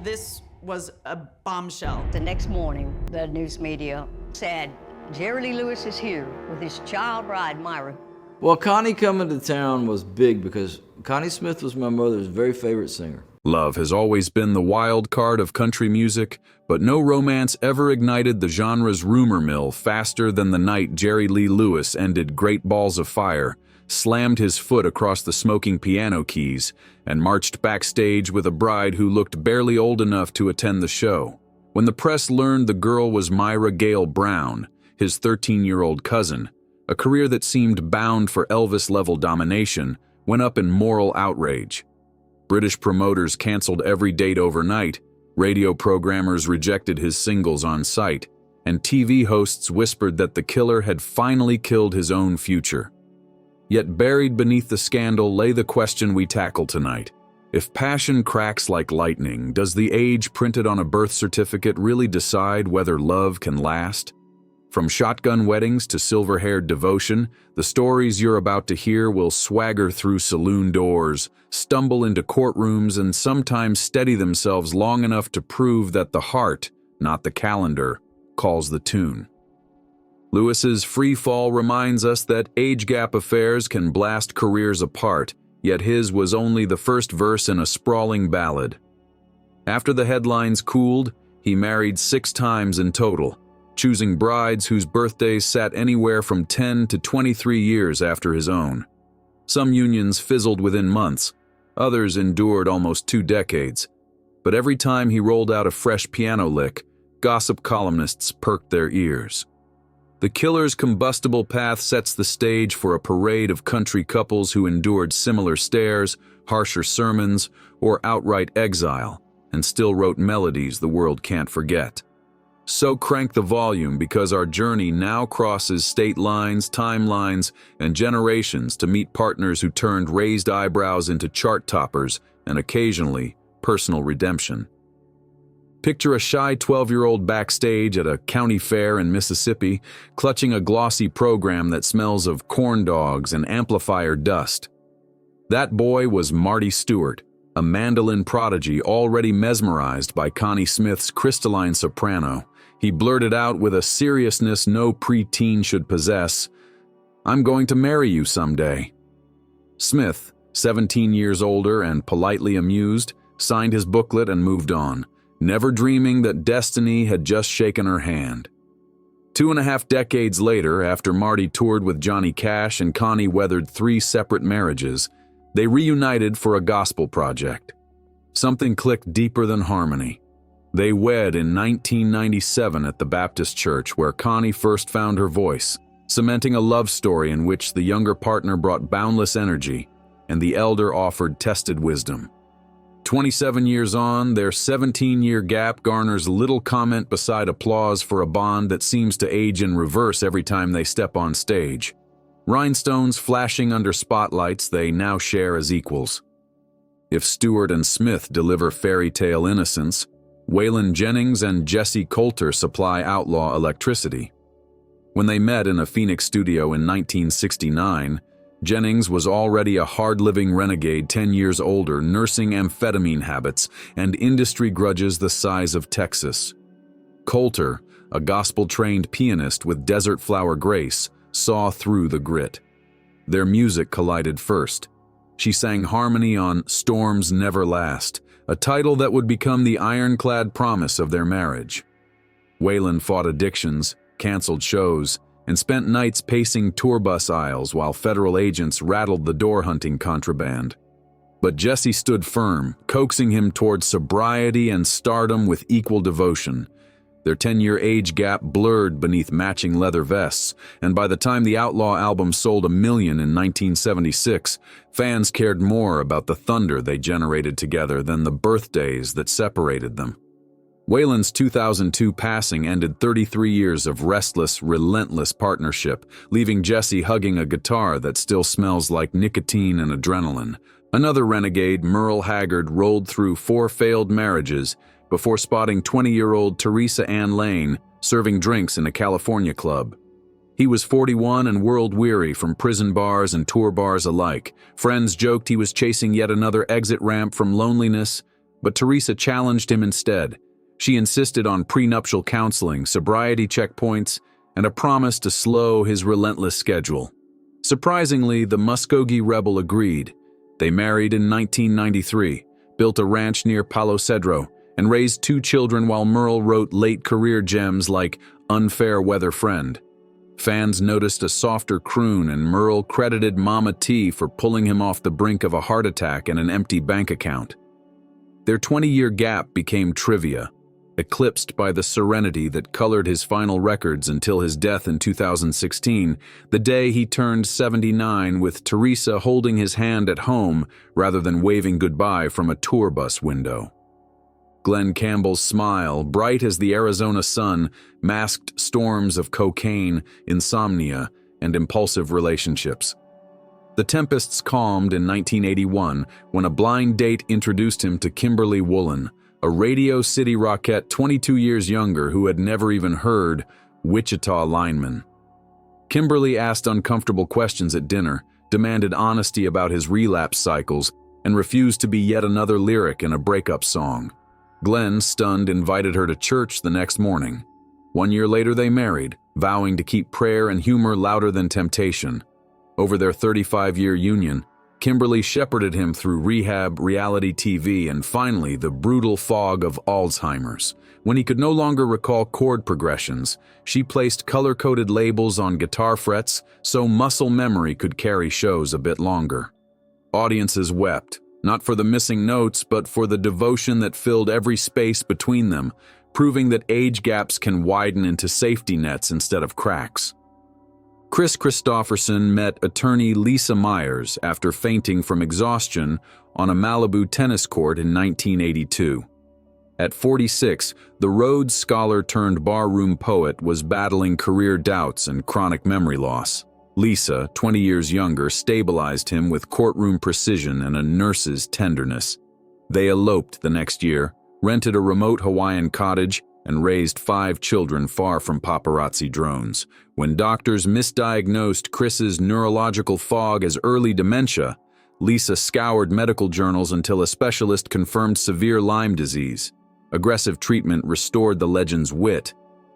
This was a bombshell. The next morning, the news media said, Jerry Lee Lewis is here with his child bride, Myra. Well, Connie coming to town was big because Connie Smith was my mother's very favorite singer. Love has always been the wild card of country music, but no romance ever ignited the genre's rumor mill faster than the night Jerry Lee Lewis ended Great Balls of Fire, slammed his foot across the smoking piano keys, and marched backstage with a bride who looked barely old enough to attend the show. When the press learned the girl was Myra Gale Brown, his 13-year-old cousin, a career that seemed bound for Elvis-level domination went up in moral outrage. British promoters canceled every date overnight, radio programmers rejected his singles on sight, and TV hosts whispered that the killer had finally killed his own future. Yet buried beneath the scandal lay the question we tackle tonight. If passion cracks like lightning, does the age printed on a birth certificate really decide whether love can last? From shotgun weddings to silver-haired devotion, the stories you're about to hear will swagger through saloon doors, stumble into courtrooms, and sometimes steady themselves long enough to prove that the heart, not the calendar, calls the tune. Lewis's free fall reminds us that age gap affairs can blast careers apart, yet his was only the first verse in a sprawling ballad. After the headlines cooled, he married 6 times in total, choosing brides whose birthdays sat anywhere from 10 to 23 years after his own. Some unions fizzled within months, others endured almost 2 decades. But every time he rolled out a fresh piano lick, gossip columnists perked their ears. The killer's combustible path sets the stage for a parade of country couples who endured similar stares, harsher sermons, or outright exile, and still wrote melodies the world can't forget. So crank the volume because our journey now crosses state lines, timelines, and generations to meet partners who turned raised eyebrows into chart toppers and occasionally personal redemption. Picture a shy 12-year-old backstage at a county fair in Mississippi, clutching a glossy program that smells of corn dogs and amplifier dust. That boy was Marty Stewart, a mandolin prodigy already mesmerized by Connie Smith's crystalline soprano. He blurted out with a seriousness no preteen should possess, "I'm going to marry you someday." Smith, 17 years older and politely amused, signed his booklet and moved on, never dreaming that destiny had just shaken her hand. 2.5 decades later, after Marty toured with Johnny Cash and Connie weathered 3 separate marriages, they reunited for a gospel project. Something clicked deeper than harmony. They wed in 1997 at the Baptist church where Connie first found her voice, cementing a love story in which the younger partner brought boundless energy and the elder offered tested wisdom. 27 years on, their 17-year gap garners little comment beside applause for a bond that seems to age in reverse every time they step on stage. Rhinestones flashing under spotlights they now share as equals. If Stewart and Smith deliver fairy tale innocence, Waylon Jennings and Jessi Coulter supply outlaw electricity. When they met in a Phoenix studio in 1969, Jennings was already a hard-living renegade 10 years older, nursing amphetamine habits and industry grudges the size of Texas. Coulter, a gospel-trained pianist with desert flower grace, saw through the grit. Their music collided first. She sang harmony on "Storms Never Last," a title that would become the ironclad promise of their marriage. Waylon fought addictions, canceled shows, and spent nights pacing tour bus aisles while federal agents rattled the door-hunting contraband. But Jessi stood firm, coaxing him toward sobriety and stardom with equal devotion. Their 10-year age gap blurred beneath matching leather vests, and by the time the Outlaw album sold 1 million in 1976, fans cared more about the thunder they generated together than the birthdays that separated them. Waylon's 2002 passing ended 33 years of restless, relentless partnership, leaving Jessi hugging a guitar that still smells like nicotine and adrenaline. Another renegade, Merle Haggard, rolled through 4 failed marriages before spotting 20-year-old Teresa Ann Lane serving drinks in a California club. He was 41 and world-weary from prison bars and tour bars alike. Friends joked he was chasing yet another exit ramp from loneliness, but Teresa challenged him instead. She insisted on prenuptial counseling, sobriety checkpoints, and a promise to slow his relentless schedule. Surprisingly, the Muskogee rebel agreed. They married in 1993, built a ranch near Palo Cedro, and raised 2 children while Merle wrote late career gems like Unfair Weather Friend. Fans noticed a softer croon, and Merle credited Mama T for pulling him off the brink of a heart attack and an empty bank account. Their 20-year gap became trivia, eclipsed by the serenity that colored his final records until his death in 2016, the day he turned 79 with Teresa holding his hand at home rather than waving goodbye from a tour bus window. Glen Campbell's smile, bright as the Arizona sun, masked storms of cocaine, insomnia, and impulsive relationships. The tempests calmed in 1981 when a blind date introduced him to Kimberly Woolen, a Radio City Rockette 22 years younger who had never even heard Wichita lineman. Kimberly asked uncomfortable questions at dinner, demanded honesty about his relapse cycles, and refused to be yet another lyric in a breakup song. Glen, stunned, invited her to church the next morning. 1 year later they married, vowing to keep prayer and humor louder than temptation. Over their 35-year union, Kimberly shepherded him through rehab, reality TV, and finally the brutal fog of Alzheimer's. When he could no longer recall chord progressions, she placed color-coded labels on guitar frets so muscle memory could carry shows a bit longer. Audiences wept, not for the missing notes, but for the devotion that filled every space between them, proving that age gaps can widen into safety nets instead of cracks. Kristofferson met attorney Lisa Myers after fainting from exhaustion on a Malibu tennis court in 1982. At 46, the Rhodes Scholar turned barroom poet was battling career doubts and chronic memory loss. Lisa, 20 years younger, stabilized him with courtroom precision and a nurse's tenderness. They eloped the next year, rented a remote Hawaiian cottage, and raised 5 children far from paparazzi drones. When doctors misdiagnosed Kris's neurological fog as early dementia, Lisa scoured medical journals until a specialist confirmed severe Lyme disease. Aggressive treatment restored the legend's wit,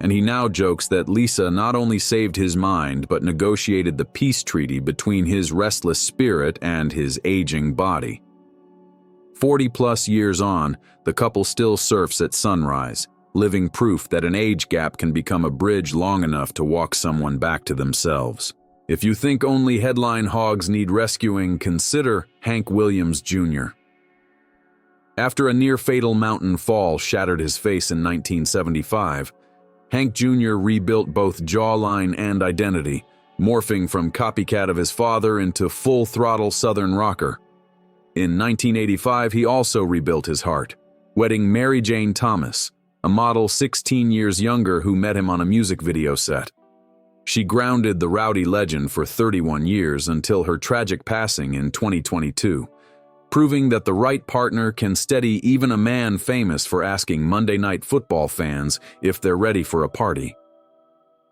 and he now jokes that Lisa not only saved his mind but negotiated the peace treaty between his restless spirit and his aging body. 40-plus years on, the couple still surfs at sunrise, living proof that an age gap can become a bridge long enough to walk someone back to themselves. If you think only headline hogs need rescuing, consider Hank Williams Jr. After a near-fatal mountain fall shattered his face in 1975, Hank Jr. rebuilt both jawline and identity, morphing from copycat of his father into full-throttle Southern rocker. In 1985, he also rebuilt his heart, wedding Mary Jane Thomas, a model 16 years younger who met him on a music video set. She grounded the rowdy legend for 31 years until her tragic passing in 2022, proving that the right partner can steady even a man famous for asking Monday Night Football fans if they're ready for a party.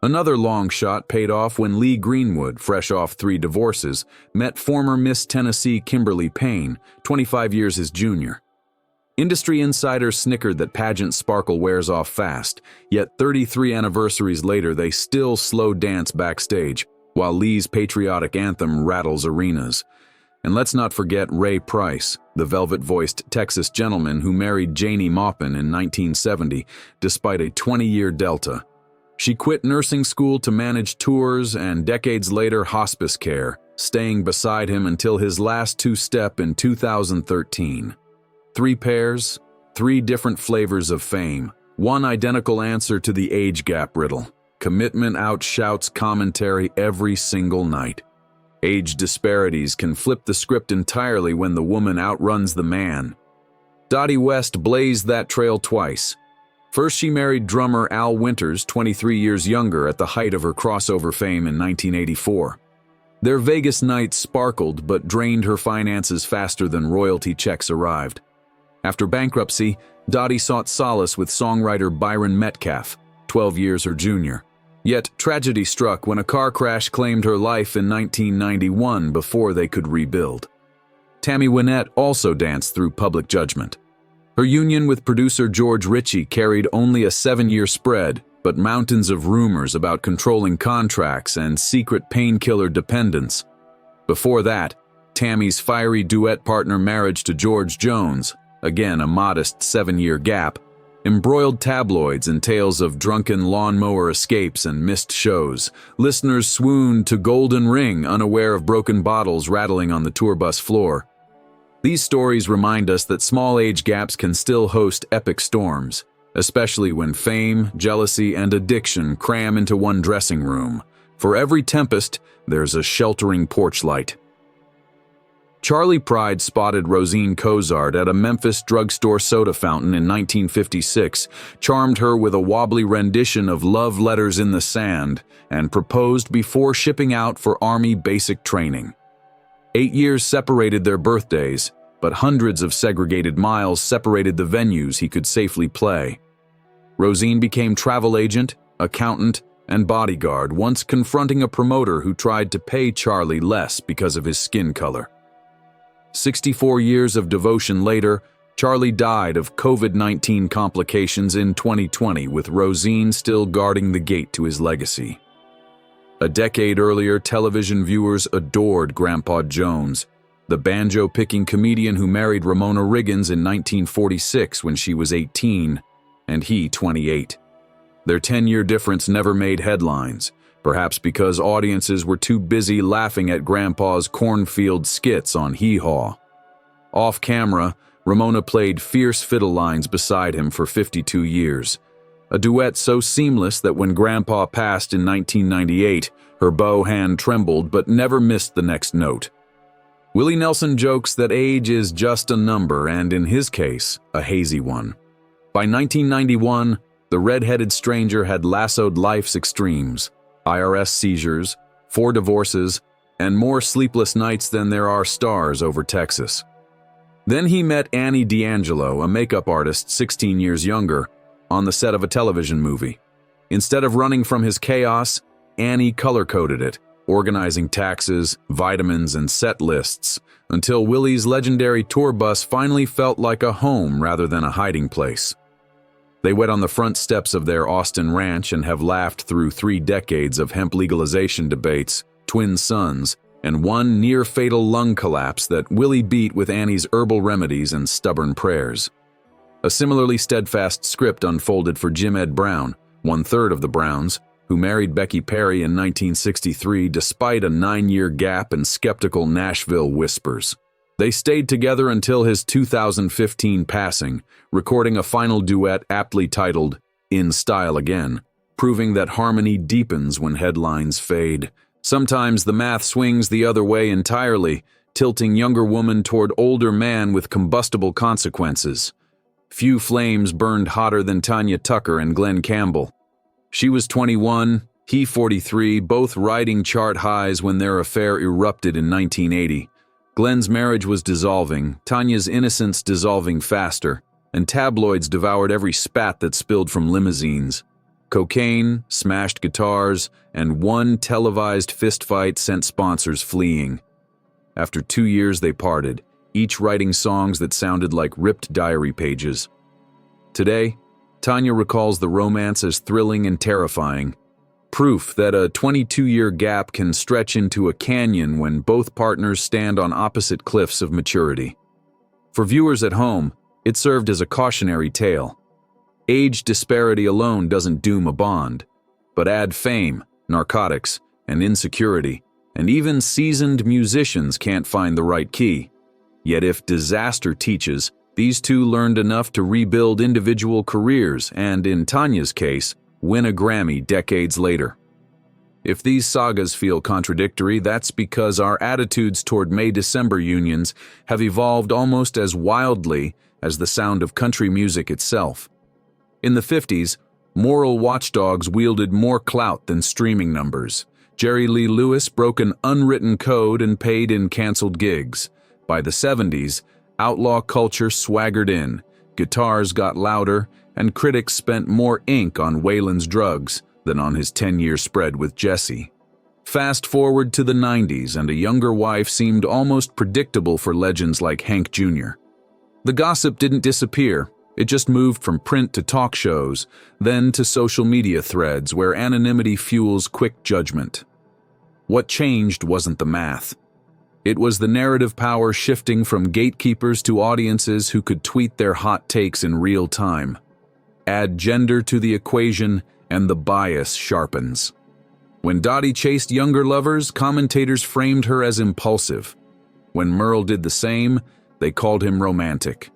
Another long shot paid off when Lee Greenwood, fresh off 3 divorces, met former Miss Tennessee Kimberly Payne, 25 years his junior. Industry insiders snickered that pageant sparkle wears off fast, yet 33 anniversaries later they still slow dance backstage, while Lee's patriotic anthem rattles arenas. And let's not forget Ray Price, the velvet-voiced Texas gentleman who married Janie Maupin in 1970, despite a 20-year delta. She quit nursing school to manage tours and decades later hospice care, staying beside him until his last 2-step in 2013. 3 pairs, 3 different flavors of fame, 1 identical answer to the age gap riddle. Commitment outshouts commentary every single night. Age disparities can flip the script entirely when the woman outruns the man. Dottie West blazed that trail twice. First, she married drummer Al Winters, 23 years younger, at the height of her crossover fame in 1984. Their Vegas nights sparkled but drained her finances faster than royalty checks arrived. After bankruptcy, Dottie sought solace with songwriter Byron Metcalf, 12 years her junior. Yet tragedy struck when a car crash claimed her life in 1991 before they could rebuild. Tammy Wynette also danced through public judgment. Her union with producer George Ritchie carried only a 7-year spread, but mountains of rumors about controlling contracts and secret painkiller dependence. Before that, Tammy's fiery duet partner marriage to George Jones, again a modest 7-year gap, embroiled tabloids in tales of drunken lawnmower escapes and missed shows. Listeners swooned to Golden Ring, unaware of broken bottles rattling on the tour bus floor. These stories remind us that small age gaps can still host epic storms, especially when fame, jealousy, and addiction cram into one dressing room. For every tempest, there's a sheltering porch light. Charlie Pride spotted Rosine Cozart at a Memphis drugstore soda fountain in 1956, charmed her with a wobbly rendition of Love Letters in the Sand, and proposed before shipping out for Army basic training. 8 years separated their birthdays, but hundreds of segregated miles separated the venues he could safely play. Rosine became travel agent, accountant, and bodyguard, once confronting a promoter who tried to pay Charlie less because of his skin color. 64 years of devotion later, Charlie died of COVID-19 complications in 2020, with Rosine still guarding the gate to his legacy. A decade earlier, television viewers adored Grandpa Jones, the banjo-picking comedian who married Ramona Riggins in 1946 when she was 18, and he 28. Their 10-year difference never made headlines, perhaps because audiences were too busy laughing at Grandpa's cornfield skits on Hee Haw. Off camera, Ramona played fierce fiddle lines beside him for 52 years, a duet so seamless that when Grandpa passed in 1998, her bow hand trembled but never missed the next note. Willie Nelson jokes that age is just a number, and in his case, a hazy one. By 1991, the red-headed stranger had lassoed life's extremes: IRS seizures, 4 divorces, and more sleepless nights than there are stars over Texas. Then he met Annie D'Angelo, a makeup artist 16 years younger, on the set of a television movie. Instead of running from his chaos, Annie color-coded it, organizing taxes, vitamins, and set lists, until Willie's legendary tour bus finally felt like a home rather than a hiding place. They wet on the front steps of their Austin ranch and have laughed through 3 decades of hemp legalization debates, twin sons, and one near-fatal lung collapse that Willie beat with Annie's herbal remedies and stubborn prayers. A similarly steadfast script unfolded for Jim Ed Brown, 1/3 of the Browns, who married Becky Perry in 1963 despite a 9-year gap and skeptical Nashville whispers. They stayed together until his 2015 passing, recording a final duet aptly titled In Style Again, proving that harmony deepens when headlines fade. Sometimes the math swings the other way entirely, tilting younger woman toward older man with combustible consequences. Few flames burned hotter than Tanya Tucker and Glen Campbell. She was 21, he 43, both riding chart highs when their affair erupted in 1980. Glen's marriage was dissolving, Tanya's innocence dissolving faster, and tabloids devoured every spat that spilled from limousines. Cocaine, smashed guitars, and one televised fistfight sent sponsors fleeing. After 2 years they parted, each writing songs that sounded like ripped diary pages. Today, Tanya recalls the romance as thrilling and terrifying, proof that a 22-year gap can stretch into a canyon when both partners stand on opposite cliffs of maturity. For viewers at home, it served as a cautionary tale. Age disparity alone doesn't doom a bond, but add fame, narcotics, and insecurity, and even seasoned musicians can't find the right key. Yet if disaster teaches, these two learned enough to rebuild individual careers and, in Tanya's case, win a Grammy decades later. If these sagas feel contradictory, that's because our attitudes toward May-December unions have evolved almost as wildly as the sound of country music itself. In the 50s, moral watchdogs wielded more clout than streaming numbers. Jerry Lee Lewis broke an unwritten code and paid in canceled gigs. By the 70s, outlaw culture swaggered in, guitars got louder, and critics spent more ink on Waylon's drugs than on his 10-year spread with Jessi. Fast forward to the 90s, and a younger wife seemed almost predictable for legends like Hank Jr. The gossip didn't disappear. It just moved from print to talk shows, then to social media threads where anonymity fuels quick judgment. What changed wasn't the math. It was the narrative power shifting from gatekeepers to audiences who could tweet their hot takes in real time. Add gender to the equation, and the bias sharpens. When Dottie chased younger lovers, commentators framed her as impulsive. When Merle did the same, they called him romantic.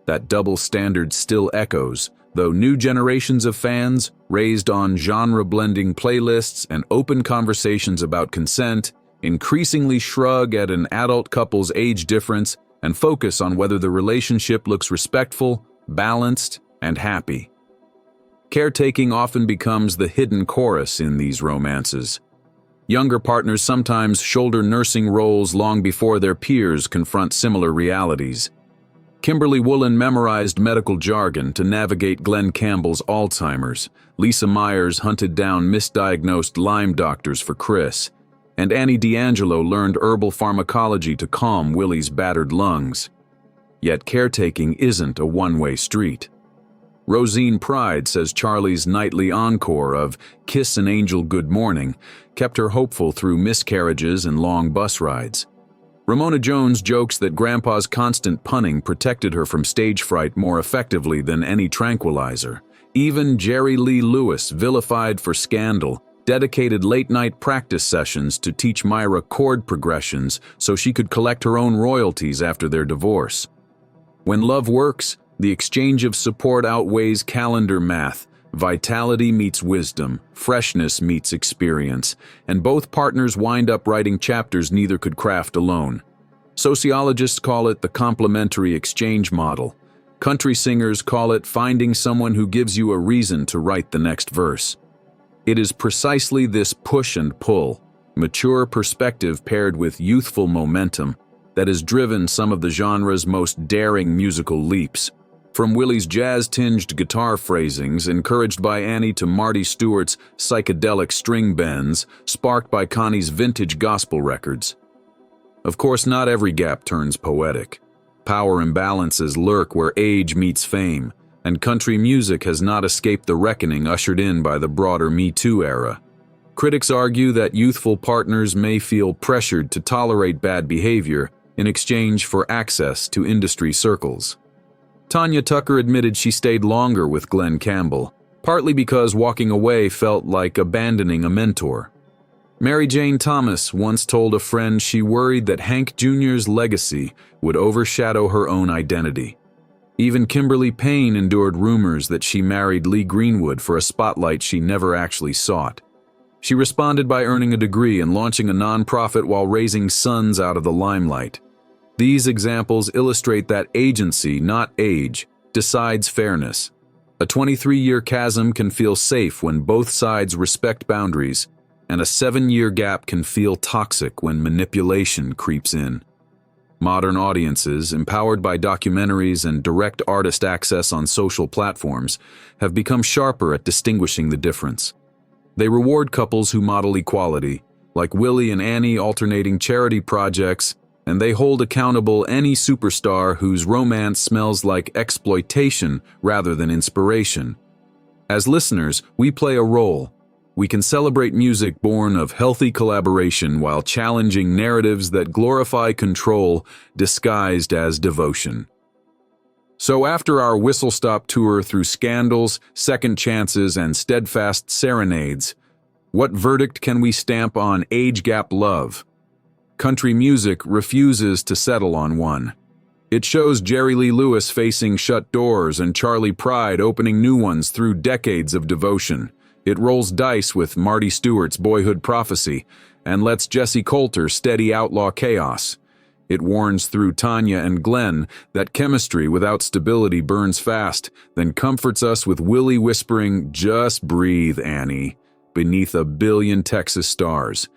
That double standard still echoes, though new generations of fans, raised on genre-blending playlists and open conversations about consent, increasingly shrug at an adult couple's age difference and focus on whether the relationship looks respectful, balanced, and happy. Caretaking often becomes the hidden chorus in these romances. Younger partners sometimes shoulder nursing roles long before their peers confront similar realities. Kimberly memorized medical jargon to navigate Glen Campbell's Alzheimer's. Lisa Myers hunted down misdiagnosed Lyme doctors for Kris. And Annie D'Angelo learned herbal pharmacology to calm Willie's battered lungs. Yet caretaking isn't a one-way street. Rosine Pride says Charlie's nightly encore of "Kiss an Angel Good Morning" kept her hopeful through miscarriages and long bus rides. Ramona Jones jokes that Grandpa's constant punning protected her from stage fright more effectively than any tranquilizer. Even Jerry Lee Lewis, vilified for scandal, dedicated late-night practice sessions to teach Myra chord progressions so she could collect her own royalties after their divorce. When love works, the exchange of support outweighs calendar math. Vitality meets wisdom, freshness meets experience, and both partners wind up writing chapters neither could craft alone. Sociologists call it the complementary exchange model. Country singers call it finding someone who gives you a reason to write the next verse. It is precisely this push and pull, mature perspective paired with youthful momentum, that has driven some of the genre's most daring musical leaps. From Willie's jazz-tinged guitar phrasings, encouraged by Annie, to Marty Stewart's psychedelic string bends, sparked by Connie's vintage gospel records. Of course, not every gap turns poetic. Power imbalances lurk where age meets fame, and country music has not escaped the reckoning ushered in by the broader Me Too era. Critics argue that youthful partners may feel pressured to tolerate bad behavior in exchange for access to industry circles. Tanya Tucker admitted she stayed longer with Glen Campbell, partly because walking away felt like abandoning a mentor. Mary Jane Thomas once told a friend she worried that Hank Jr.'s legacy would overshadow her own identity. Even Kimberly Payne endured rumors that she married Lee Greenwood for a spotlight she never actually sought. She responded by earning a degree and launching a nonprofit while raising sons out of the limelight. These examples illustrate that agency, not age, decides fairness. A 23-year chasm can feel safe when both sides respect boundaries, and a 7-year gap can feel toxic when manipulation creeps in. Modern audiences, empowered by documentaries and direct artist access on social platforms, have become sharper at distinguishing the difference. They reward couples who model equality, like Willie and Annie alternating charity projects, and they hold accountable any superstar whose romance smells like exploitation rather than inspiration. As listeners, we play a role. We can celebrate music born of healthy collaboration while challenging narratives that glorify control disguised as devotion. So after our whistle-stop tour through scandals, second chances, and steadfast serenades, what verdict can we stamp on age gap love? Country music refuses to settle on one. It shows Jerry Lee Lewis facing shut doors and Charlie Pride opening new ones through decades of devotion. It rolls dice with Marty Stewart's boyhood prophecy and lets Jessi Coulter steady outlaw chaos. It warns through Tanya and Glen that chemistry without stability burns fast, then comforts us with Willie whispering, "Just breathe, Annie," beneath a billion Texas stars.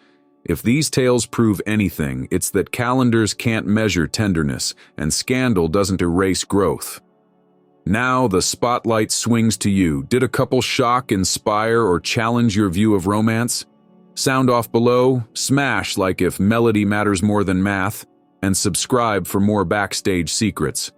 If these tales prove anything, it's that calendars can't measure tenderness, and scandal doesn't erase growth. Now the spotlight swings to you. Did a couple shock, inspire, or challenge your view of romance? Sound off below, smash like if melody matters more than math, and subscribe for more backstage secrets.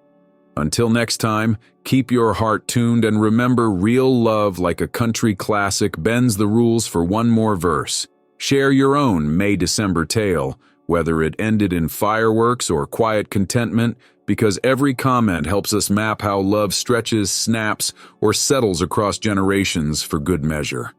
Until next time, keep your heart tuned and remember, real love, like a country classic, bends the rules for one more verse. Share your own May-December tale, whether it ended in fireworks or quiet contentment, because every comment helps us map how love stretches, snaps, or settles across generations for good measure.